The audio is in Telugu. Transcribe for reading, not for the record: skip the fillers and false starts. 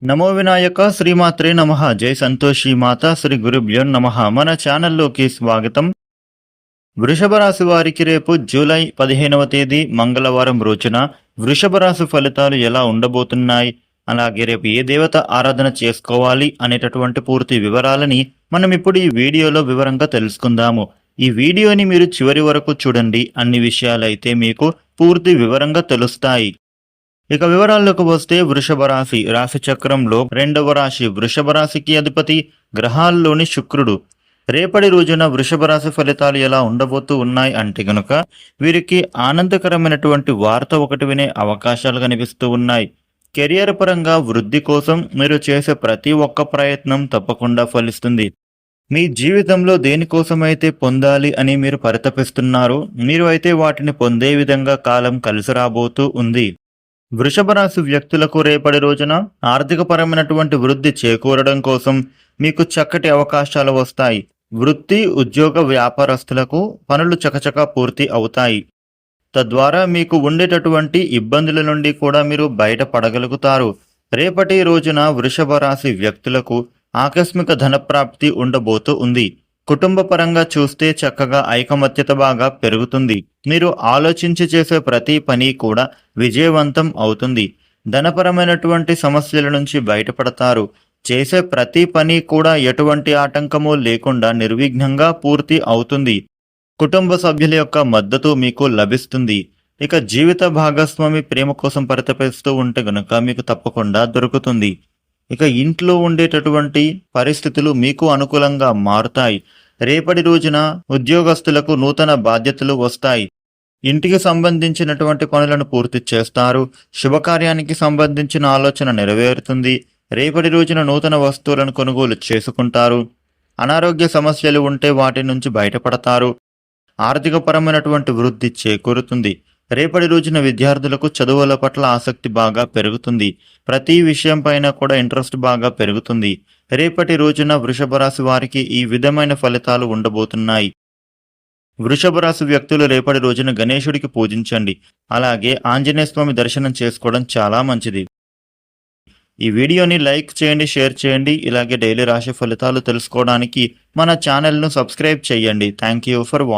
నమో వినాయక శ్రీమాత్రే నమః. జై సంతోషి మాత శ్రీ గురుభ్యో నమః. మన ఛానల్లోకి స్వాగతం. వృషభ రాశి వారికి రేపు జూలై 15వ తేదీ మంగళవారం రోజున వృషభ రాశి ఫలితాలు ఎలా ఉండబోతున్నాయి, అలాగే రేపు ఏ దేవత ఆరాధన చేసుకోవాలి అనేటటువంటి పూర్తి వివరాలని మనం ఇప్పుడు ఈ వీడియోలో వివరంగా తెలుసుకుందాము. ఈ వీడియోని మీరు చివరి వరకు చూడండి. అన్ని విషయాలైతే మీకు పూర్తి వివరంగా తెలుస్తాయి. ఇక వివరాల్లోకి వస్తే వృషభ రాశి రాశి చక్రంలో రెండవ రాశి. వృషభ రాశికి అధిపతి గ్రహాల్లోని శుక్రుడు. రేపటి రోజున వృషభ రాశి ఫలితాలు ఎలా ఉండబోతూ ఉన్నాయి అంటే గనుక వీరికి ఆనందకరమైనటువంటి వార్త ఒకటి వినే అవకాశాలు కనిపిస్తూ ఉన్నాయి. కెరియర్ పరంగా వృద్ధి కోసం మీరు చేసే ప్రతి ఒక్క ప్రయత్నం తప్పకుండా ఫలిస్తుంది. మీ జీవితంలో దేనికోసమైతే పొందాలి అని మీరు పరితపిస్తున్నారో మీరు అయితే వాటిని పొందే విధంగా కాలం కలిసి రాబోతూ ఉంది. వృషభ రాశి వ్యక్తులకు రేపటి రోజున ఆర్థికపరమైనటువంటి వృద్ధి చేకూరడం కోసం మీకు చక్కటి అవకాశాలు వస్తాయి. వృత్తి ఉద్యోగ వ్యాపారస్తులకు పనులు చకచకా పూర్తి అవుతాయి. తద్వారా మీకు ఉండేటటువంటి ఇబ్బందుల నుండి కూడా మీరు బయటపడగలుగుతారు. రేపటి రోజున వృషభ రాశి వ్యక్తులకు ఆకస్మిక ధనప్రాప్తి ఉండబోతూ ఉంది. కుటుంబ పరంగా చూస్తే చక్కగా ఐకమత్యత బాగా పెరుగుతుంది. మీరు ఆలోచించి చేసే ప్రతి పని కూడా విజయవంతం అవుతుంది. ధనపరమైనటువంటి సమస్యల నుంచి బయటపడతారు. చేసే ప్రతి పని కూడా ఎటువంటి ఆటంకము లేకుండా నిర్విఘ్నంగా పూర్తి అవుతుంది. కుటుంబ సభ్యుల యొక్క మద్దతు మీకు లభిస్తుంది. ఇక జీవిత భాగస్వామి ప్రేమ కోసం పరితపిస్తూ ఉంటే గనుక మీకు తప్పకుండా దొరుకుతుంది. ఇక ఇంట్లో ఉండేటటువంటి పరిస్థితులు మీకు అనుకూలంగా మారుతాయి. రేపటి రోజున ఉద్యోగస్తులకు నూతన బాధ్యతలు వస్తాయి. ఇంటికి సంబంధించినటువంటి పనులను పూర్తి చేస్తారు. శుభకార్యానికి సంబంధించిన ఆలోచన నెరవేరుతుంది. రేపటి రోజున నూతన వస్తువులను కొనుగోలు చేసుకుంటారు. అనారోగ్య సమస్యలు ఉంటే వాటి నుంచి బయటపడతారు. ఆర్థికపరమైనటువంటి వృద్ధి చేకూరుతుంది. రేపటి రోజున విద్యార్థులకు చదువుల పట్ల ఆసక్తి బాగా పెరుగుతుంది. ప్రతి విషయం పైన కూడా ఇంట్రెస్ట్ బాగా పెరుగుతుంది. రేపటి రోజున వృషభ రాశి వారికి ఈ విధమైన ఫలితాలు ఉండబోతున్నాయి. వృషభ రాశి వ్యక్తులు రేపటి రోజున గణేశుడికి పూజించండి. అలాగే ఆంజనేయ స్వామి దర్శనం చేసుకోవడం చాలా మంచిది. ఈ వీడియోని లైక్ చేయండి, షేర్ చేయండి. ఇలాగే డైలీ రాశి ఫలితాలు తెలుసుకోవడానికి మన ఛానల్ను సబ్స్క్రైబ్ చేయండి. Thank you for watching.